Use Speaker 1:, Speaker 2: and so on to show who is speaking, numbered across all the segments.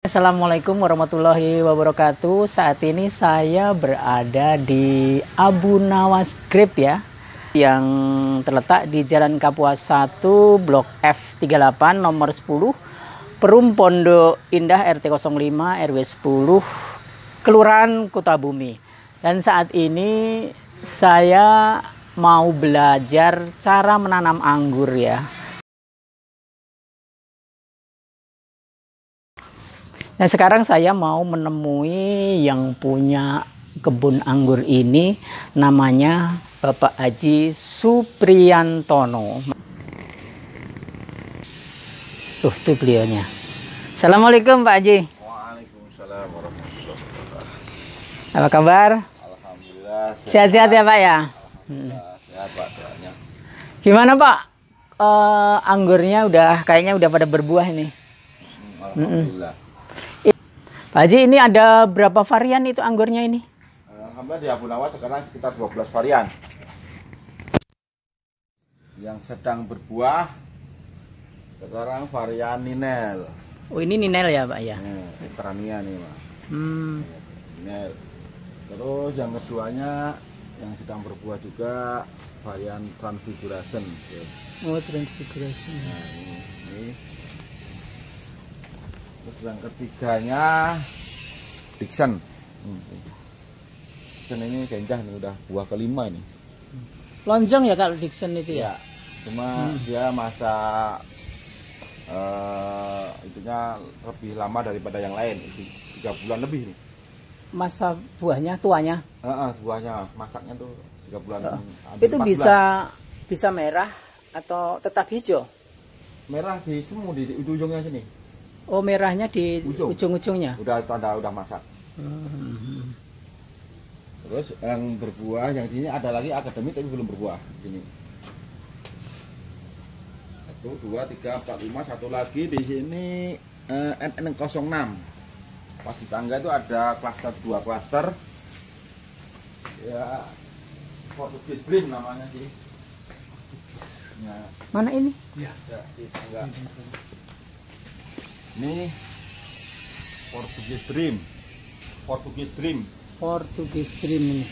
Speaker 1: Assalamualaikum warahmatullahi wabarakatuh. Saat ini saya berada di Abu Nawas Grip ya, yang terletak di Jalan Kapuas 1 Blok F38 nomor 10 Perum Pondok Indah RT 05 RW 10 Kelurahan Kutabumi. Dan saat ini saya mau belajar cara menanam anggur ya. Nah, sekarang saya mau menemui yang punya kebun anggur ini, namanya Bapak Haji Supriyantono. Tuh beliaunya. Assalamualaikum Pak Haji.
Speaker 2: Waalaikumsalam warahmatullahi wabarakatuh.
Speaker 1: Apa kabar?
Speaker 2: Alhamdulillah.
Speaker 1: Sehat-sehat ya Pak ya?
Speaker 2: Sehat Pak, doanya.
Speaker 1: Gimana Pak? Anggurnya kayaknya udah pada berbuah ini.
Speaker 2: Alhamdulillah.
Speaker 1: Pak Haji, ini ada berapa varian itu anggurnya ini?
Speaker 2: Alhamdulillah di Abu Nawas sekarang sekitar 12 varian. Yang sedang berbuah sekarang varian Ninel.
Speaker 1: Oh, ini Ninel ya Pak ya?
Speaker 2: Terania nih Pak. Ninel. Terus yang keduanya yang sedang berbuah juga varian Transfiguration.
Speaker 1: Oh, Transfiguration.
Speaker 2: Nah, ini. Terus yang ketiganya Dixon. Dixon ini kencah nih, udah buah kelima ini.
Speaker 1: Lonjong ya kalau Dixon itu ya?
Speaker 2: Cuma dia masa itunya lebih lama daripada yang lain, 3 bulan lebih nih.
Speaker 1: Masa buahnya, tuanya?
Speaker 2: Buahnya, masaknya tuh 3 bulan.
Speaker 1: Itu bisa merah atau tetap hijau?
Speaker 2: Merah di semu di ujungnya sini.
Speaker 1: Oh, merahnya di ujung-ujungnya?
Speaker 2: Udah tanda udah masak. Terus yang berbuah yang sini ada lagi akademik tapi belum berbuah sini. 1, 2, 3, 4, 5, satu lagi di sini NN06. Pas di tangga itu ada klaster 2 klaster. Ya, Portugis Dream namanya sih. Nah,
Speaker 1: mana ini?
Speaker 2: ya di tangga. Ini Portugis Dream.
Speaker 1: Portugis Dream ini.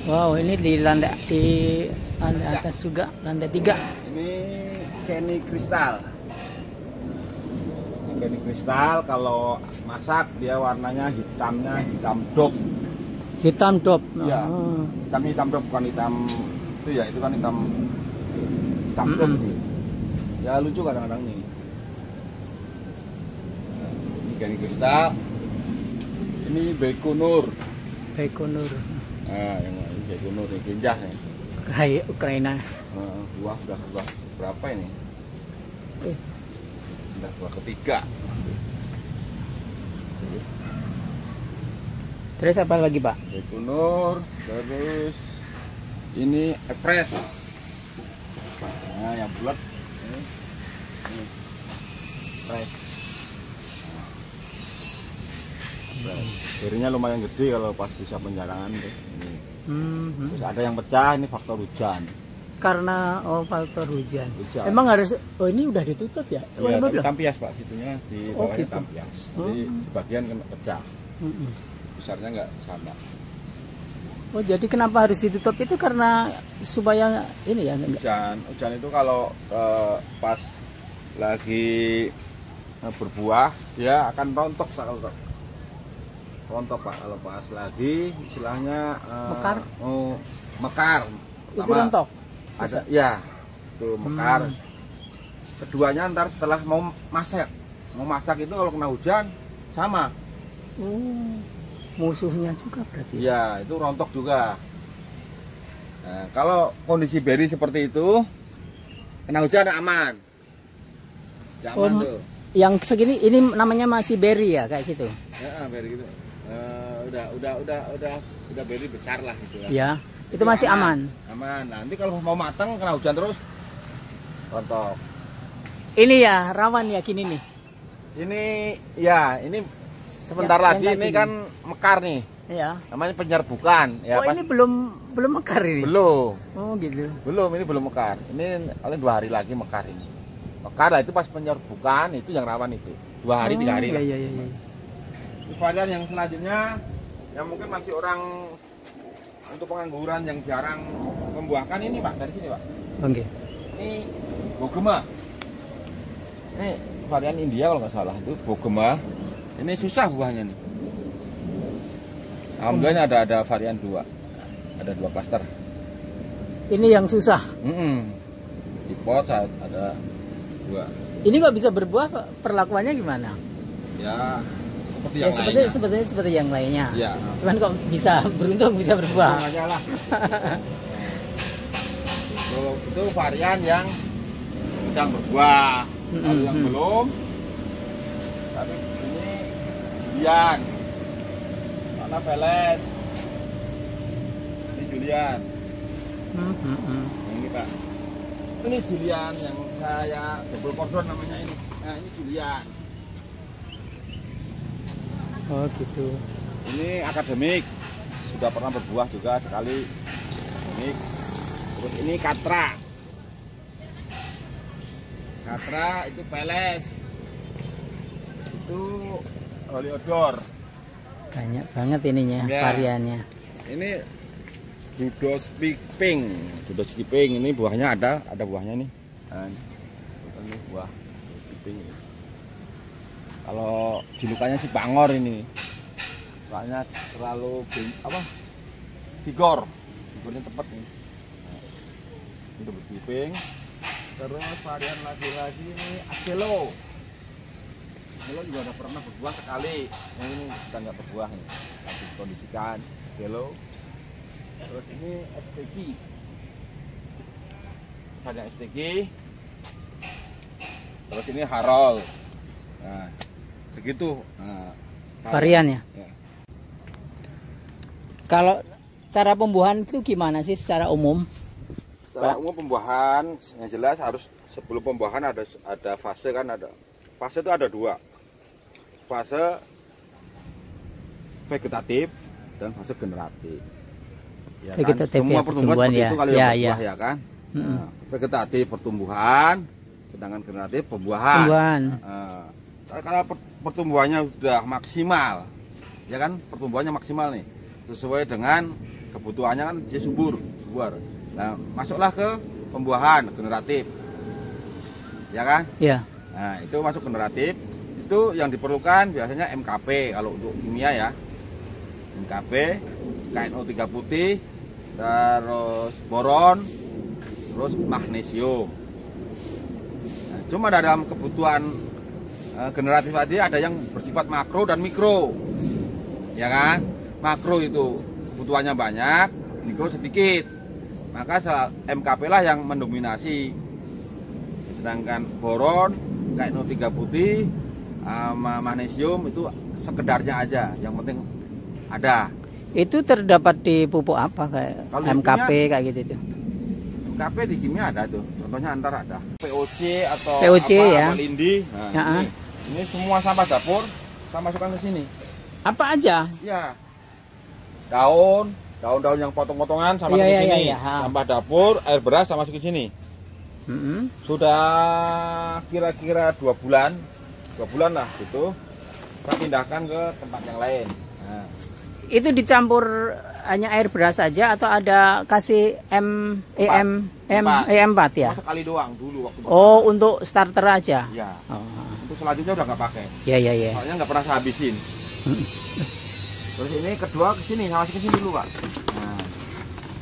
Speaker 1: Wow, ini di lantai atas juga, lantai 3.
Speaker 2: Ini Kenny Kristal. Kenny Kristal kalau masak dia warnanya hitam dop.
Speaker 1: Hitam dop.
Speaker 2: Ya, hitam dop, bukan hitam itu ya, itu kan hitam dop. Ya lucu kadang-kadang nih. Ini Kenny Kristal. Ini Baikonur. Nah, yang ini Baikonur ini genjah nih.
Speaker 1: Kayak Ukraina.
Speaker 2: Buah sudah berapa ini? Sudah buah ketiga.
Speaker 1: Terus apa lagi Pak?
Speaker 2: Baikonur, terus ini Express. Nah, yang bulat ini Express. Jarinya lumayan gede kalau pas bisa penjalangan tuh. Ini. Terus ada yang pecah, ini faktor hujan.
Speaker 1: Karena faktor hujan. Emang harus, ini udah ditutup ya?
Speaker 2: Iya, tapi tampias Pak, situnya di bawahnya
Speaker 1: gitu.
Speaker 2: tampias. Jadi sebagian kena pecah. Besarnya nggak sama.
Speaker 1: Oh, jadi kenapa harus ditutup itu karena supaya ini ya?
Speaker 2: Hujan itu kalau pas lagi berbuah dia akan rontok Pak, kalau pas lagi istilahnya mekar.
Speaker 1: Itu rontok.
Speaker 2: Ada ya, itu mekar. Keduanya ntar setelah mau masak itu kalau kena hujan sama.
Speaker 1: Musuhnya juga berarti.
Speaker 2: Ya, itu rontok juga. Nah, kalau kondisi beri seperti itu kena hujan aman. Ya, aman tuh.
Speaker 1: Yang segini ini namanya masih berry ya kayak gitu.
Speaker 2: Ya, beri gitu. Udah beri besar lah itu ya.
Speaker 1: Ya, itu masih aman.
Speaker 2: Aman. Nanti kalau mau matang kena hujan terus rontok.
Speaker 1: Ini ya rawan ya gini nih.
Speaker 2: Ini sebentar lagi ini kan mekar nih.
Speaker 1: Iya.
Speaker 2: Namanya penyerbukan. Ya,
Speaker 1: ini belum mekar ini.
Speaker 2: Belum.
Speaker 1: Oh gitu.
Speaker 2: Belum, ini belum mekar. Ini paling 2 hari lagi mekar ini. Pekar lah itu pas penyerbukan itu yang rawan itu 2 hari 3 hari lah.
Speaker 1: Iya.
Speaker 2: Varian yang selanjutnya yang mungkin masih orang untuk pengangguran yang jarang membuahkan ini Pak, dari sini Pak.
Speaker 1: Oke.
Speaker 2: Ini bogema. Ini varian India kalau nggak salah itu bogema. Ini susah buahnya nih. Alhamdulillah ada varian 2. Ada 2 klaster.
Speaker 1: Ini yang susah.
Speaker 2: Di pot ada 2.
Speaker 1: Ini kok bisa berbuah, perlakuannya gimana?
Speaker 2: Ya seperti
Speaker 1: Ya
Speaker 2: yang lainnya.
Speaker 1: seperti yang lainnya.
Speaker 2: Ya.
Speaker 1: Cuman kok bisa beruntung bisa berbuah.
Speaker 2: Aja lah. Itu varian yang sedang berbuah. Kalau yang belum, tapi ini Julian, mana Veles, ini Julian. Ini Pak, ini Julian yang saya double cordon namanya ini. Nah ini Julian.
Speaker 1: Oh gitu.
Speaker 2: Ini akademik, sudah pernah berbuah juga sekali. Akademik. Terus ini Katra. Katra itu Peles. Itu Heliodor.
Speaker 1: Banyak banget ininya,
Speaker 2: Ya.
Speaker 1: variannya.
Speaker 2: Ini Dudos Pink. Dudos Pink ini buahnya ada buahnya nih. Nah, ini buah pink. Kalau julukannya si Bangor ini. Soalnya terlalu vigor. Vigornya tepat nih. Ini Dudos Pink. Terus varian lagi ini Agelo. Agelo juga udah pernah berbuah sekali. Nah, ini kita nggak berbuah nih. Lagi kondisikan Agelo. Terus ini STG. Varian STG. Terus ini Harold. Nah, segitu. Nah,
Speaker 1: Variannya.
Speaker 2: ya.
Speaker 1: Kalau cara pembuahan itu gimana sih secara umum?
Speaker 2: Secara umum pembuahan yang jelas harus sebelum pembuahan ada fase kan ada. Fase itu ada 2. Fase vegetatif dan fase generatif. Ya
Speaker 1: Vegetatif
Speaker 2: kan? Semua
Speaker 1: ya,
Speaker 2: pertumbuhan
Speaker 1: pertumbuhan
Speaker 2: seperti
Speaker 1: ya.
Speaker 2: itu kalau
Speaker 1: Ya,
Speaker 2: yang berbuah ya kan. Nah, vegetatif pertumbuhan, sedangkan generatif pembuahan. Nah, kalau pertumbuhannya sudah maksimal, ya kan pertumbuhannya maksimal nih, sesuai dengan kebutuhannya kan dia subur. Nah, masuklah ke pembuahan generatif, ya kan?
Speaker 1: Ya.
Speaker 2: Nah, itu masuk generatif. Itu yang diperlukan biasanya MKP kalau untuk kimia ya. MKP, KNO3 putih, terus boron, terus magnesium. Nah, cuma dalam kebutuhan generatif tadi ada yang bersifat makro dan mikro, ya kan? Makro itu kebutuhannya banyak, mikro sedikit. Maka MKP lah yang mendominasi. Sedangkan boron, KNO3 putih, sama magnesium itu sekedarnya aja, yang penting ada.
Speaker 1: Itu terdapat di pupuk apa kayak
Speaker 2: Kalau di
Speaker 1: MKP
Speaker 2: kimia,
Speaker 1: kayak gitu tuh?
Speaker 2: MKP di kimia ada tuh, contohnya antar ada POC atau
Speaker 1: POC
Speaker 2: apa,
Speaker 1: ya.
Speaker 2: apa lindi. Nah, ini semua sampah dapur saya masukkan ke sini.
Speaker 1: Apa aja?
Speaker 2: Ya, daun-daun yang potong-potongan sama
Speaker 1: Iya,
Speaker 2: ke
Speaker 1: iya,
Speaker 2: sini.
Speaker 1: iya, iya.
Speaker 2: Sampah dapur, air beras sama masuk ke sini. Sudah kira-kira 2 bulan lah gitu. Kita pindahkan ke tempat yang lain. Nah,
Speaker 1: Itu dicampur hanya air beras saja atau ada kasih E4 ya?
Speaker 2: cuma sekali doang dulu waktu
Speaker 1: Oh, untuk starter aja.
Speaker 2: ya.
Speaker 1: Oh.
Speaker 2: Untuk selanjutnya udah nggak pakai.
Speaker 1: Ya.
Speaker 2: Soalnya nggak pernah saya habisin. Terus ini kedua ke sini, sama ke sini dulu Pak. Nah,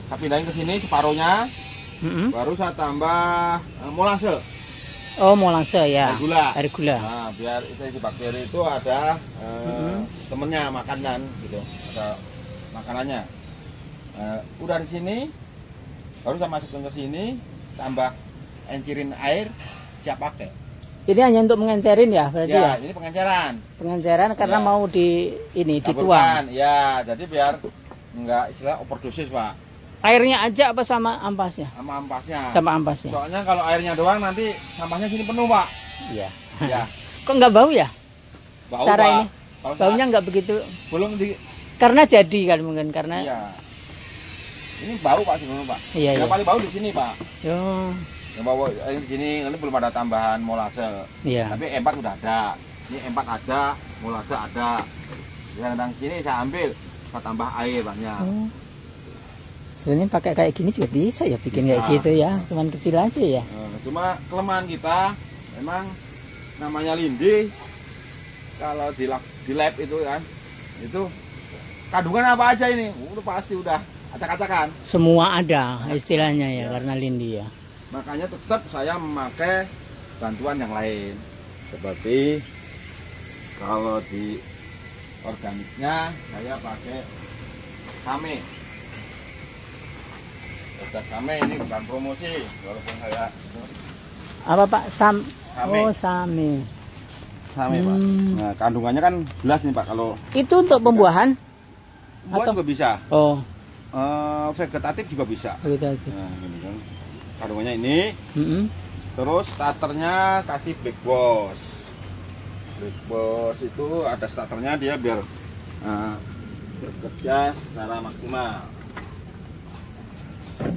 Speaker 2: saya pindahin ke sini separuhnya, baru saya tambah molase.
Speaker 1: Oh, molase ya.
Speaker 2: Air gula.
Speaker 1: Air gula.
Speaker 2: Nah, biar itu bakteri itu ada temennya makanan gitu, ada makanannya. Udah di sini, baru saya masukkan ke sini, tambah encirin air, siap pakai.
Speaker 1: Ini hanya untuk mengencerin ya berarti ya?
Speaker 2: Ini pengenceran.
Speaker 1: Pengenceran karena
Speaker 2: Ya.
Speaker 1: mau dituang.
Speaker 2: Campurkan, ya, jadi biar enggak istilah overdosis Pak.
Speaker 1: Airnya aja apa sama ampasnya?
Speaker 2: Sama ampasnya.
Speaker 1: Sama ampasnya.
Speaker 2: Soalnya kalau airnya doang nanti sampahnya sini penuh Pak.
Speaker 1: Iya.
Speaker 2: Ya.
Speaker 1: Kok nggak bau ya?
Speaker 2: Bau
Speaker 1: Secara
Speaker 2: Pak.
Speaker 1: ini
Speaker 2: Kalau
Speaker 1: baunya nggak begitu.
Speaker 2: belum di.
Speaker 1: Karena jadi kan mungkin karena.
Speaker 2: Iya. Ini bau Pak sebelum Pak.
Speaker 1: Iya,
Speaker 2: Yang
Speaker 1: iya.
Speaker 2: paling bau di sini Pak.
Speaker 1: Yo.
Speaker 2: Yang bawa ini belum ada tambahan molase.
Speaker 1: Iya.
Speaker 2: Tapi empat udah ada. Ini empat ada, molase ada. Yang sini saya ambil, saya tambah air banyak.
Speaker 1: Oh. Sebenarnya pakai kayak gini juga bisa ya bikin
Speaker 2: Bisa.
Speaker 1: kayak gitu ya, cuman kecil aja ya.
Speaker 2: Cuma kelemahan kita memang namanya lindi. Kalau di lab itu kan, itu kandungan apa aja ini? Udah pasti udah acak-acakan.
Speaker 1: Semua ada istilahnya ya, karena lindi ya.
Speaker 2: Makanya tetap saya memakai bantuan yang lain. Seperti kalau di organiknya saya pakai same. Same ini bukan promosi, walaupun saya
Speaker 1: Apa Pak?
Speaker 2: Same.
Speaker 1: Oh, same.
Speaker 2: Same Pak. Nah, kandungannya kan jelas nih Pak. Kalau
Speaker 1: Itu untuk pembuahan?
Speaker 2: buah
Speaker 1: Atau-
Speaker 2: juga bisa,
Speaker 1: Oh,
Speaker 2: vegetatif juga bisa.
Speaker 1: begitu aja.
Speaker 2: Nah, ini kan kandungannya ini.
Speaker 1: Mm-mm.
Speaker 2: Terus starternya kasih Black Boss. Black Boss itu ada starternya dia biar bekerja secara maksimal. Black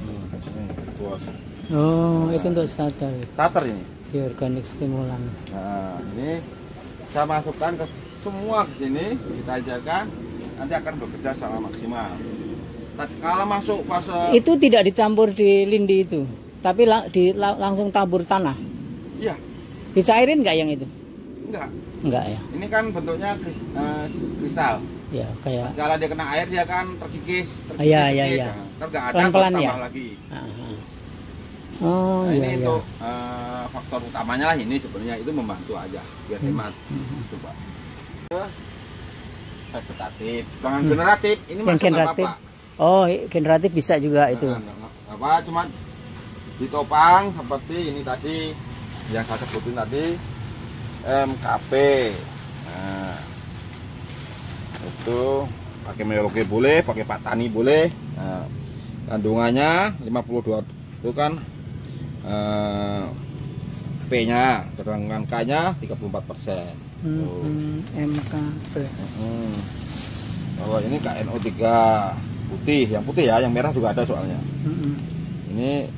Speaker 2: Boss.
Speaker 1: Oh, itu untuk starter.
Speaker 2: Starter ini.
Speaker 1: Di organik stimulan.
Speaker 2: Nah, ini saya masukkan ke semua ke sini, kita ajarkan, nanti akan bekerja secara maksimal. Kalau masuk fase
Speaker 1: Itu tidak dicampur di lindi itu, tapi langsung tabur tanah.
Speaker 2: iya,
Speaker 1: Dicairin nggak yang itu?
Speaker 2: enggak.
Speaker 1: Enggak ya.
Speaker 2: Ini kan bentuknya kristal.
Speaker 1: Ya, kayak
Speaker 2: Kalau dia kena air dia kan terkikis,
Speaker 1: Iya, iya, iya.
Speaker 2: Ntar nggak ada
Speaker 1: Pelan-pelan
Speaker 2: tambah
Speaker 1: ya?
Speaker 2: lagi.
Speaker 1: Oh,
Speaker 2: Nah,
Speaker 1: iya,
Speaker 2: ini
Speaker 1: iya.
Speaker 2: untuk faktor utamanya lah ini sebenarnya itu membantu aja biar hemat. Coba. Vegetatif, jangan generatif. Ini
Speaker 1: Yang
Speaker 2: masuk nggak
Speaker 1: generatif.
Speaker 2: apa-apa.
Speaker 1: Oh, generatif bisa juga itu.
Speaker 2: Nggak apa, cuma ditopang seperti ini tadi yang saya sebutin tadi MKP. Nah, itu pakai Merauke boleh, pakai Pak Tani boleh. Nah, kandungannya 52 itu kan P-nya, sedangkan K-nya 34%.
Speaker 1: MKP.
Speaker 2: Kalau ini KNO3 putih, yang putih ya, yang merah juga ada soalnya. Ini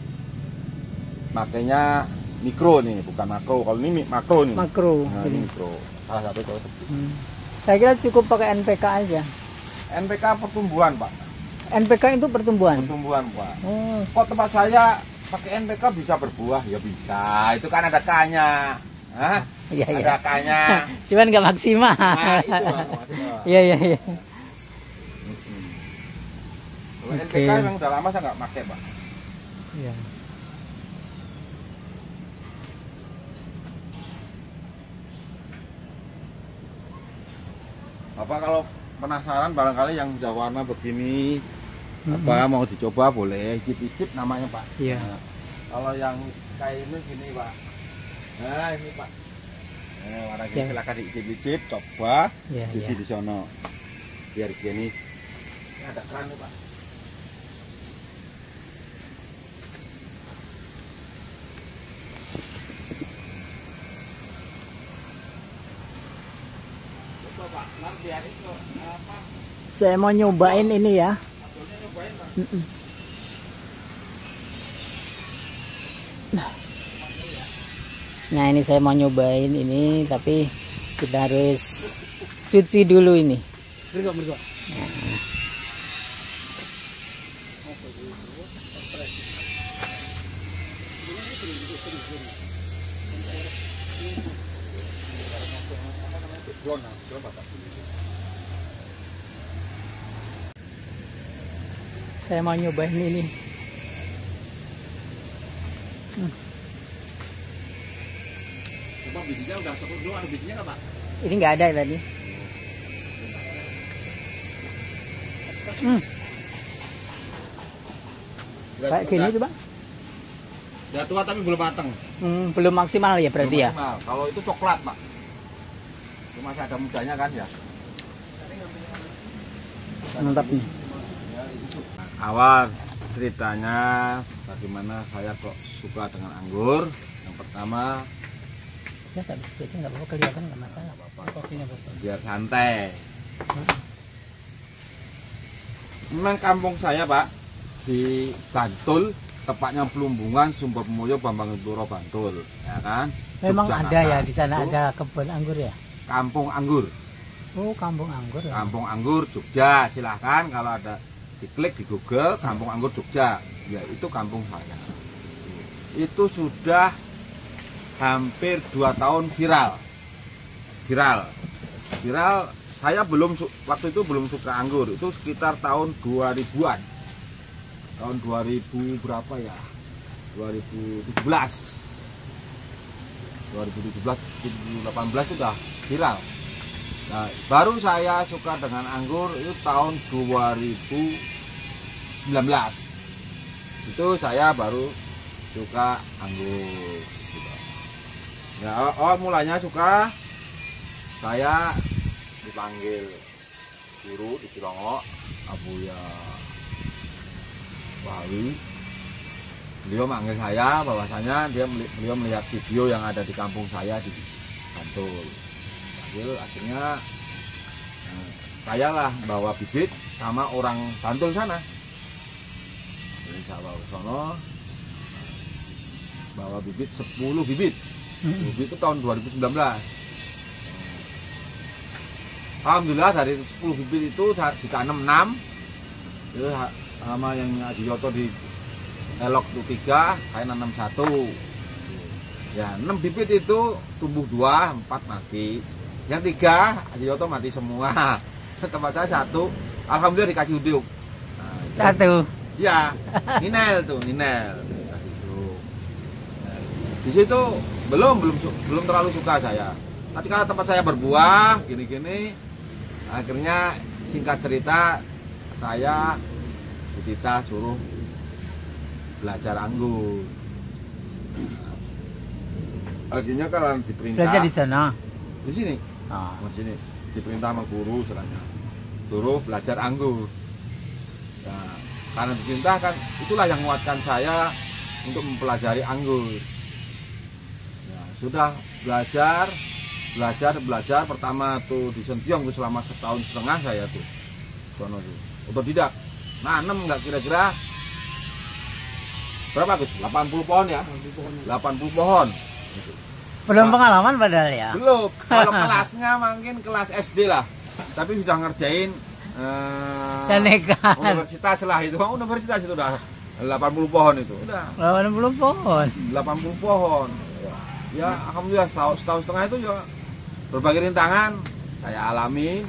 Speaker 2: makanya mikro nih, bukan makro. Kalau ini makro nih.
Speaker 1: Makro.
Speaker 2: Nah, ini mikro. Salah satu itu.
Speaker 1: Saya kira cukup pakai NPK aja.
Speaker 2: NPK pertumbuhan, Pak.
Speaker 1: NPK itu pertumbuhan.
Speaker 2: Pertumbuhan, Pak.
Speaker 1: Oh,
Speaker 2: Kok tempat saya pakai NPK bisa berbuah? Ya bisa. Itu kan ada K-nya. Hah?
Speaker 1: iya iya.
Speaker 2: Ada K-nya.
Speaker 1: Cuman nggak maksimal.
Speaker 2: Nah, itu Bang, maksudnya.
Speaker 1: Iya iya iya.
Speaker 2: Kalau
Speaker 1: Oke.
Speaker 2: NPK memang udah lama saya nggak pakai, Pak.
Speaker 1: Iya.
Speaker 2: Bapak kalau penasaran barangkali yang sudah warna begini apa mau dicoba boleh icip-icip namanya Pak.
Speaker 1: Iya.
Speaker 2: Nah, kalau yang kayak ini gini Pak. Nah ini Pak. Nah, warna gini
Speaker 1: Ya.
Speaker 2: silakan diicip-icip, coba
Speaker 1: Iya
Speaker 2: isi
Speaker 1: iya.
Speaker 2: di sono. Biar gini. Ini ada keran nih Pak. Coba Pak, nanti biar itu apa?
Speaker 1: Saya mau nyobain ini ya.
Speaker 2: Hasilnya nyobain Pak.
Speaker 1: Nah ini saya mau nyobain ini, tapi kita harus cuci dulu ini. Bergok. Saya mau nyobain ini.
Speaker 2: Coba bijinya udah cukup dulu, ada bijinya nggak Pak?
Speaker 1: Ini nggak ada tadi. Kayak gini tuh Bang.
Speaker 2: Udah tua tapi belum matang.
Speaker 1: Belum maksimal ya berarti
Speaker 2: Belum
Speaker 1: ya.
Speaker 2: maksimal. Kalau itu coklat Pak. Cuma masih ada mudanya kan ya.
Speaker 1: Mantap nih.
Speaker 2: Awal ceritanya bagaimana saya kok suka dengan anggur. Yang pertama
Speaker 1: Ya tak bisa nggak apa-apa, kelihatan nggak masalah. Kopinya botol.
Speaker 2: biar santai. Memang kampung saya Pak di Bantul tepatnya Plumbungan, Sumber Mulyo, Bambang Uturo, Bantul, ya kan?
Speaker 1: Memang ada ya di sana
Speaker 2: Itu
Speaker 1: ada kebun anggur ya?
Speaker 2: Kampung Anggur.
Speaker 1: Oh, kampung anggur ya.
Speaker 2: Kampung Anggur Jogja, silahkan kalau ada diklik di Google Kampung Anggur Jogja, ya itu kampung saya. Itu sudah hampir 2 tahun viral. Saya waktu itu belum suka anggur, itu sekitar tahun 2000-an. Tahun 2000 berapa ya? 2017 2018 sudah viral. Nah, baru saya suka dengan anggur itu tahun 2019. Itu saya baru suka anggur. Ya, mulanya suka saya dipanggil guru di Cilongok, Abuya Wawi. Beliau manggil saya bahwasanya beliau melihat video yang ada di kampung saya di Bantul. Akhirnya saya lah bawa bibit sama orang Bantul sana. Jadi saya bawa ke sana, bawa bibit 10 bibit. Bibit itu tahun 2019. Alhamdulillah dari 10 bibit itu ditanam 6. Itu sama yang Haji Yoto di Elok itu 3, saya nanam 1. Ya, 6 bibit itu tumbuh 2, 4 mati. Yang 3 Haji Yoto mati semua. Tempat saya 1, alhamdulillah dikasih uduk. Nah,
Speaker 1: 1.
Speaker 2: ya, ninel dikasih uduk. Nah, di situ belum terlalu suka saya. Tapi karena tempat saya berbuah gini-gini, akhirnya singkat cerita saya kita suruh belajar anggur. Akhirnya kalau diperintah
Speaker 1: Belajar di sana.
Speaker 2: Di sini.
Speaker 1: Ah.
Speaker 2: Di sini diperintah sama guru istilahnya. Suruh belajar anggur. Nah, karena diperintahkan, itulah yang menguatkan saya untuk mempelajari anggur. Ya, sudah belajar pertama tuh di Sentiong tuh selama 1,5 tahun saya tuh. Sono tuh. Otodidak. Nanem nggak kira-kira berapa Gus? 80 pohon ya? 80 pohon.
Speaker 1: Belum pengalaman padahal ya.
Speaker 2: Belum. Kalau kelasnya mungkin kelas SD lah. Tapi sudah ngerjain universitas lah itu. Universitas itu udah 80 pohon itu. Udah.
Speaker 1: 80 pohon.
Speaker 2: 80 pohon. Ya, alhamdulillah setahun setengah itu ya berbagai rintangan saya alamin.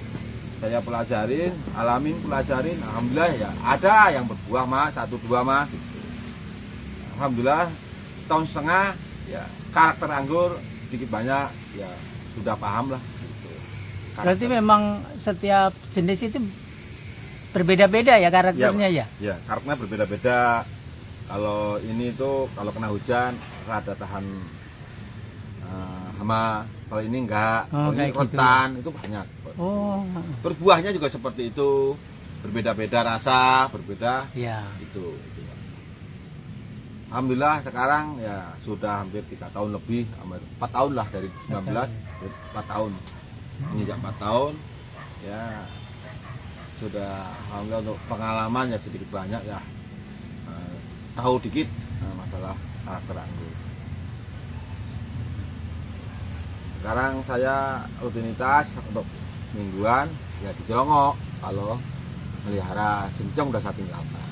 Speaker 2: Saya pelajarin, alhamdulillah ya ada yang berbuah mah 1-2 mah gitu. Alhamdulillah setahun setengah ya karakter anggur sedikit banyak ya sudah paham lah gitu.
Speaker 1: Berarti memang setiap jenis itu berbeda-beda ya karakternya ya?
Speaker 2: Ya, karakternya berbeda-beda. Kalau ini tuh kalau kena hujan rada tahan hama, kalau ini enggak, kalau ini rentan gitu. Itu banyak.
Speaker 1: Oh.
Speaker 2: Berbuahnya juga seperti itu, berbeda-beda rasa, berbeda.
Speaker 1: Ya.
Speaker 2: Itu. Alhamdulillah sekarang ya sudah hampir 3 tahun lebih, 4 tahun lah dari 19, 4 tahun. Menginjak 4 tahun, ya sudah alhamdulillah untuk pengalaman ya sedikit banyak ya, tahu dikit masalah karakter anggur. Sekarang saya rutinitas untuk mingguan ya di Cilongok, kalau melihara Sentiong udah saya tinggalkan.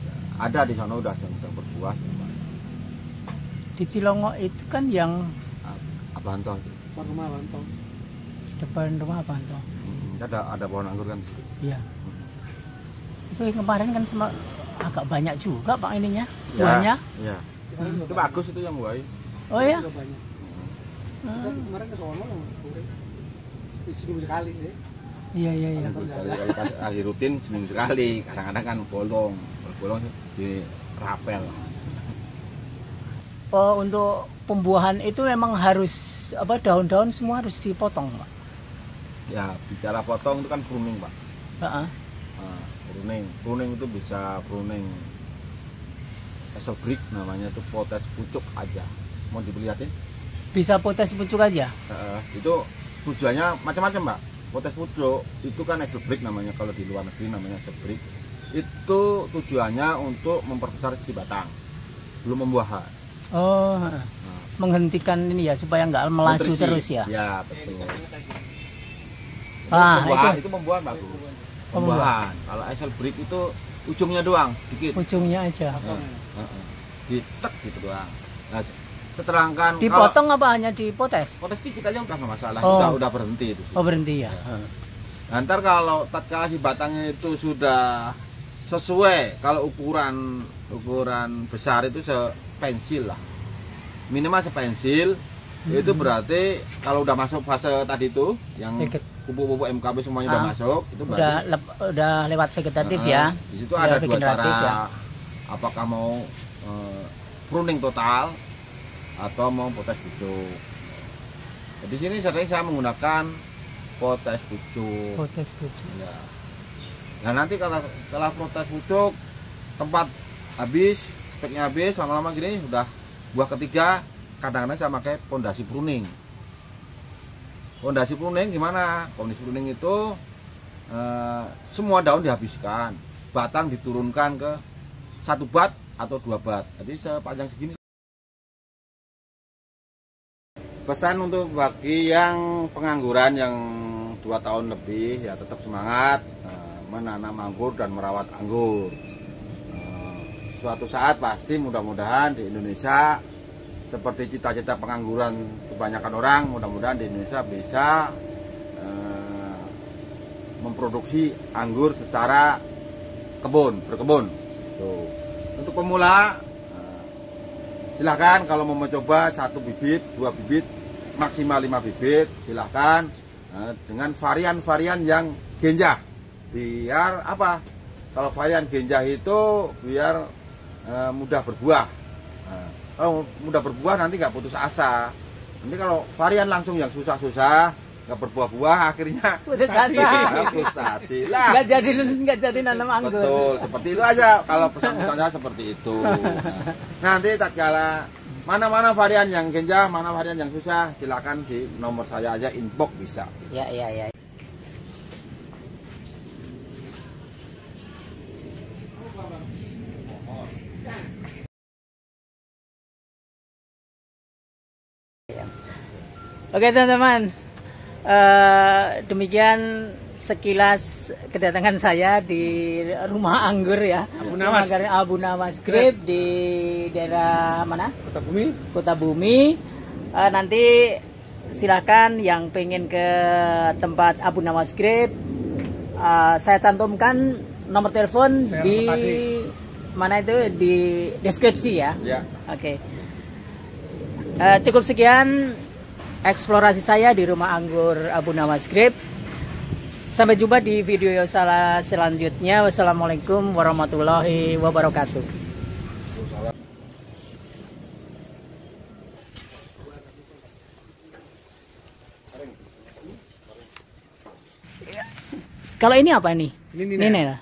Speaker 2: Ya, ada di sana udah sedang berbuah.
Speaker 1: Di Cilongok itu kan yang
Speaker 2: Abanto.
Speaker 3: Depan rumah Abanto.
Speaker 1: Depan rumah Abanto.
Speaker 2: Ada pohon anggur kan?
Speaker 1: Iya. Itu yang kemarin kan agak banyak juga Pak ininya, buahnya.
Speaker 2: Iya. Itu bagus itu yang buah.
Speaker 1: Oh ya.
Speaker 3: Kemarin ke sono seminggu sekali sih.
Speaker 1: Iya.
Speaker 2: Kali rutin seminggu sekali. Kadang-kadang kan bolong di rapel.
Speaker 1: Oh, untuk pembuahan itu memang harus daun-daun semua harus dipotong, Pak.
Speaker 2: Ya, bicara potong itu kan pruning, Pak.
Speaker 1: Heeh.
Speaker 2: Pruning itu bisa pruning esobrik namanya, itu potes pucuk aja. Mau dilihatin?
Speaker 1: Bisa potes pucuk aja?
Speaker 2: Itu tujuannya macam-macam, Pak. Potes pucuk itu kan esobrik namanya, kalau di luar negeri namanya esobrik. itu tujuannya untuk memperbesar segi batang, belum membuahan.
Speaker 1: Oh, menghentikan ini ya supaya nggak melaju
Speaker 2: Nutrisi.
Speaker 1: terus ya.
Speaker 2: Ya betul.
Speaker 1: Ah,
Speaker 2: Itu membuahan bagus.
Speaker 1: Oh,
Speaker 2: Pembuahan. Kalau Excel Brick itu ujungnya doang, dikit.
Speaker 1: ujungnya aja.
Speaker 2: Ditek gitu doang. Nah, keterangkan
Speaker 1: Dipotong apa hanya dipotes?
Speaker 2: potes dikit aja udah nggak masalah.
Speaker 1: Oh.
Speaker 2: Udah berhenti itu.
Speaker 1: Oh, berhenti ya.
Speaker 2: Nah, ntar kalau tatkala si batangnya itu sudah sesuai, kalau ukuran besar itu sepensil lah, minimal sepensil. Itu berarti kalau udah masuk fase tadi itu yang pupuk-pupuk MKB semuanya udah masuk, itu berarti
Speaker 1: udah lewat vegetatif ya.
Speaker 2: di situ ada dua cara
Speaker 1: ya.
Speaker 2: apakah mau pruning total atau mau potes pucuk. Jadi sini sering saya menggunakan potes pucuk.
Speaker 1: Potes pucuk.
Speaker 2: Ya. Nah nanti kalau setelah potes pucuk tempat habis, speknya habis, lama-lama gini sudah buah ketiga, kadang-kadang saya pakai pondasi pruning. Pondasi pruning gimana? Pondasi pruning itu semua daun dihabiskan, batang diturunkan ke 1 bat atau 2 bat, jadi sepanjang segini. Pesan untuk bagi yang pengangguran yang 2 tahun lebih, ya tetap semangat menanam anggur dan merawat anggur. Suatu saat pasti mudah-mudahan di Indonesia seperti cita-cita pengangguran kebanyakan orang, mudah-mudahan di Indonesia bisa memproduksi anggur secara berkebun. Tuh. Untuk pemula silahkan kalau mau mencoba 1 bibit, 2 bibit, maksimal 5 bibit, silahkan dengan varian-varian yang genjah. Biar apa? Kalau varian genjah itu biar mudah berbuah. Kalau mudah berbuah nanti nggak putus asa. Nanti kalau varian langsung yang susah-susah nggak berbuah-buah akhirnya
Speaker 1: putus asa.
Speaker 2: Frustasi lah.
Speaker 1: Nggak jadi nanam anggur.
Speaker 2: Betul, seperti itu aja. Kalau pesan-pesannya seperti itu. Nah, nanti tatkala mana-mana varian yang genjah, mana varian yang susah, silakan di nomor saya aja inbox bisa.
Speaker 1: Ya. Oke teman-teman, demikian sekilas kedatangan saya di rumah anggur ya, Abu Nawas Grape di daerah mana? Kota Bumi. Nanti silakan yang pengen ke tempat Abu Nawas Grape, saya cantumkan nomor telepon mana itu di deskripsi ya. Oke. Cukup sekian eksplorasi saya di rumah anggur Abu Nawas Grape. Sampai jumpa di video selanjutnya. Wassalamualaikum warahmatullahi wabarakatuh. Kalau ini apa ini?
Speaker 3: Ini Nina.